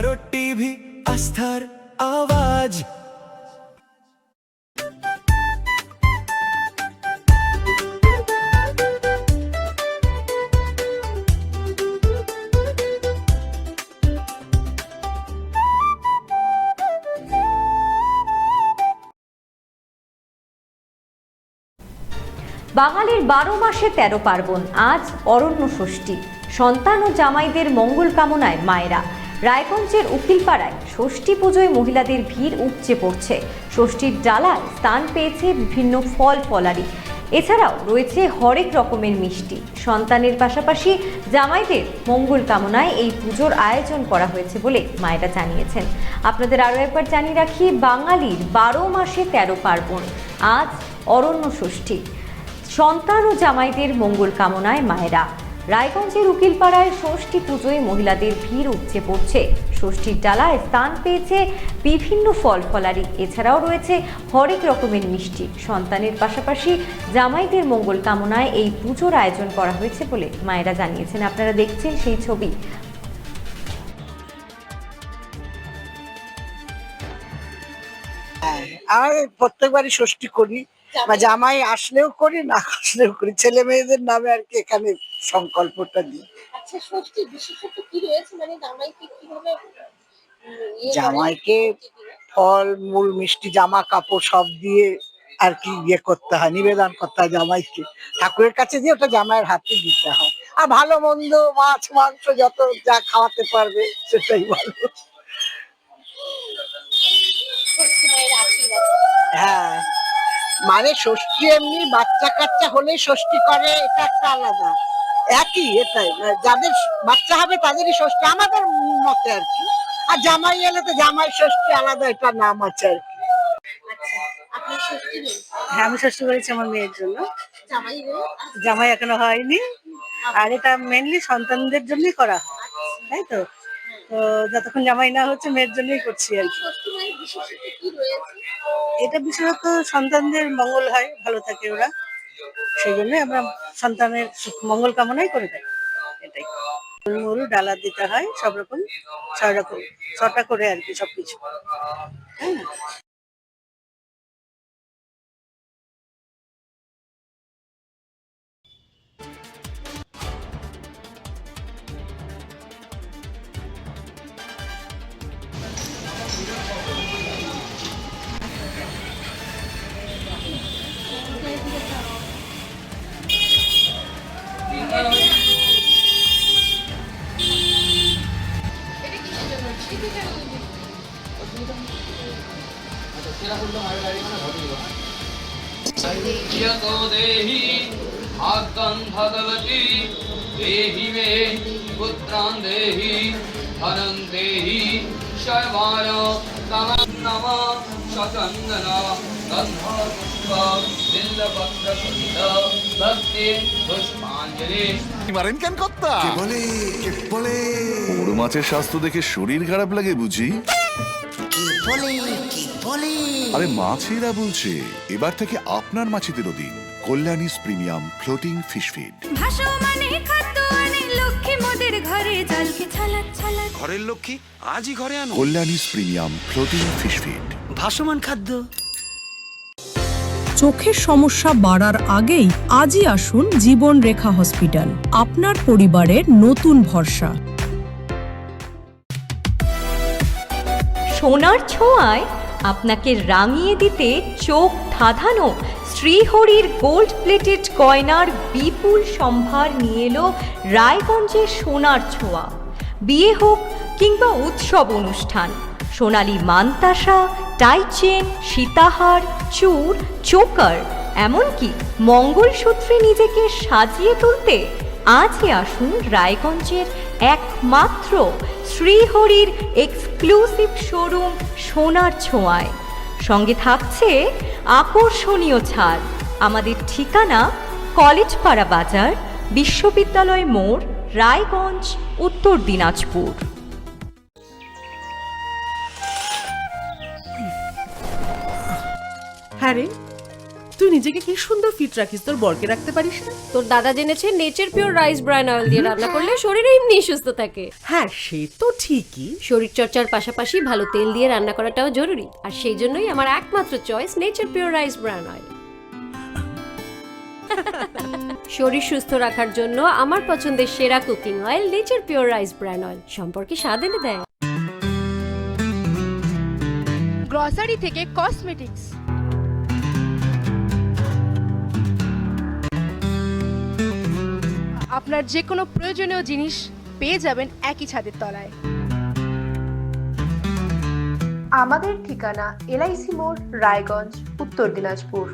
করো টিভি আস্থার আওয়াজ। বাঙালির 12 মাসে 13 পার্বণ। আজ অরণ্য ষষ্ঠী। সন্তান ও জামাইদের মঙ্গল কামনায় মায়েরা। রায়গঞ্জের উকিলপাড়ায় ষষ্ঠী পুজোয় মহিলাদের ভিড় উপচে পড়ছে। ষষ্ঠীর ডালায় স্থান পেয়েছে বিভিন্ন ফল ফলারি। এছাড়াও রয়েছে হরেক রকমের মিষ্টি। সন্তানের পাশাপাশি জামাইদের মঙ্গল কামনায় এই পুজোর আয়োজন করা হয়েছে বলে মায়েরা জানিয়েছেন। আপনাদের আরও একবার জানিয়ে রাখি, বাঙালির 12 মাসে 13 পার্বণ। আজ অরণ্য ষষ্ঠী। সন্তান ও জামাইদের মঙ্গল কামনায় মায়েরা। রায়গঞ্জের উকিলপাড়ায় ষষ্ঠী পুজোয় মহিলাদের ভিড় উপচে পড়ছে। ষষ্ঠীর ডালায় স্থান পেয়েছে বিভিন্ন ফল ফলারি। এছাড়াও রয়েছে হরেক রকমের মিষ্টি। সন্তানের পাশাপাশি জামাইদের মঙ্গল কামনায় এই পুজোর আয়োজন করা হয়েছে বলে মায়েরা জানিয়েছেন। আপনারা দেখছেন সেই ছবি। আমি প্রত্যেকবারই ষষ্ঠী করি, বা জামাই আসলেও করি, না আসলেও করি। ছেলে মেয়েদের নামে আর কি এখানে সংকল্পটা দিই। আচ্ছা, ষষ্ঠীর বিশেষত্ব কি রয়েছে? মানে জামাইকে কিভাবে জামাইকে ফল মূল মিষ্টি জামা কাপড় সব দিয়ে আর কি করতে হয়, নিবেদন করতে হয় জামাইকে। ঠাকুরের কাছে দিয়ে ওটা জামাইয়ের হাতে দিতে হয়। আর ভালো মন্দ মাছ মাংস যত যা খাওয়াতে পারবে সেটাই ভালো। ষষ্ঠী মায়ের আশীর্বাদ? হ্যাঁ, মানে ষষ্ঠী এমনি বাচ্চা কাচ্চা হলে ষষ্ঠী করে, এটা একটা আলাদা। একই এটাই, যাদের বাচ্চা হবে তাদেরই ষষ্ঠী আমাদের মতে আর কি। আর জামাই এলে তো জামাই ষষ্ঠী আলাদা, এটা নাম আছে আর কি। আচ্ছা, আপনার ষষ্ঠী নেই? হ্যাঁ, আমি ষষ্ঠী করেছি আমার মেয়ের জন্য। জামাই নেই? জামাই এখনো হয়নি। আর এটা মেনলি সন্তানদের জন্যই করা হয়, তাই তো। তো যতক্ষণ জামাই না হচ্ছে মেয়ের জন্যই করছি আর কি। ষষ্ঠী মায়ের বিশেষত্ব কি রয়েছে? এটা বিশেষত সন্তানদের মঙ্গল হয়, ভালো থাকে ওরা, সেই জন্য আমরা সন্তানের মঙ্গল কামনাই করে থাকি। এটাই। মূল ডালা দিতে হয় সব রকম, 6 রকম 6টা করে আর কি সবকিছু। হ্যাঁ। यतो देहि भाग्यं भगवती देहि मे पुत्रान् देहि धनं देहि शर्वाय तमं नमः शतन्दन गन्धपुष्प बिल्वपत्र सहित भक्ति पुष्पाञ्जलि। মারেন কেন কর্তা? কে বলে বড় মাছের স্বাস্থ্য দেখে শরীর খারাপ লাগে বুঝি? আরে মাছেরা বলছে, এবার থেকে আপনার মাছেদেরও দিন কল্যাণীস প্রিমিয়াম ফ্লোটিং ফিশ ফিড। ঘরের লক্ষ্মী আজই ঘরে আনো কল্যাণীস প্রিমিয়াম ফ্লোটিং ফিশ ফিড। ভাসমান খাদ্য। চোখের সমস্যা বাড়ার আগেই আজই আসুন জীবন রেখা হসপিটাল, আপনার পরিবারের নতুন ভরসা। সোনার ছোঁয়ায় আপনাকে রাঙিয়ে দিতে চোখ ধাঁধানো শ্রীহরির গোল্ড প্লেটেড গয়নার বিপুল সম্ভার নিয়ে এলো রায়গঞ্জের সোনার ছোঁয়া। বিয়ে হোক কিংবা উৎসব অনুষ্ঠান, সোনালি মানতাসা, টাইচেন, সীতাহার, চূড়, চোকার, এমনকি মঙ্গলসূত্রে নিজেকে সাজিয়ে তুলতে আজই আসুন রায়গঞ্জের একমাত্র শ্রীহরির এক্সক্লুসিভ শোরুম সোনার ছোঁয়ায়। সঙ্গে থাকছে আকর্ষণীয় ছাড়। আমাদের ঠিকানা কলেজপাড়া বাজার, বিশ্ববিদ্যালয় মোড়, রায়গঞ্জ, উত্তর দিনাজপুর। হ্যাঁ রে, তুই নিজেকে কি সুন্দর ফিট রাখিস, তোর বরকে রাখতে পারিস না? তোর দাদা জেনেছে nature pure rice bran oil দিয়ে রান্না করলে শরীর এমনি সুস্থ থাকে। হ্যাঁ সে তো ঠিকই। শরীর চর্চার পাশাপাশি ভালো তেল দিয়ে রান্না করাটাও জরুরি, আর সেই জন্যই আমার একমাত্র choice nature pure rice bran oil. শরীর সুস্থ রাখার জন্য আমার পছন্দের সেরা cooking oil nature pure rice bran oil, সম্পর্কে স্বাদ এনে দেয়। গ্রসারি থেকে কসমেটিক্স, আপনার যে কোনো প্রয়োজনীয় জিনিস পেয়ে যাবেন একই ছাদের তলায়। আমাদের ঠিকানা এলআইসি মোড়, রায়গঞ্জ, উত্তর দিনাজপুর।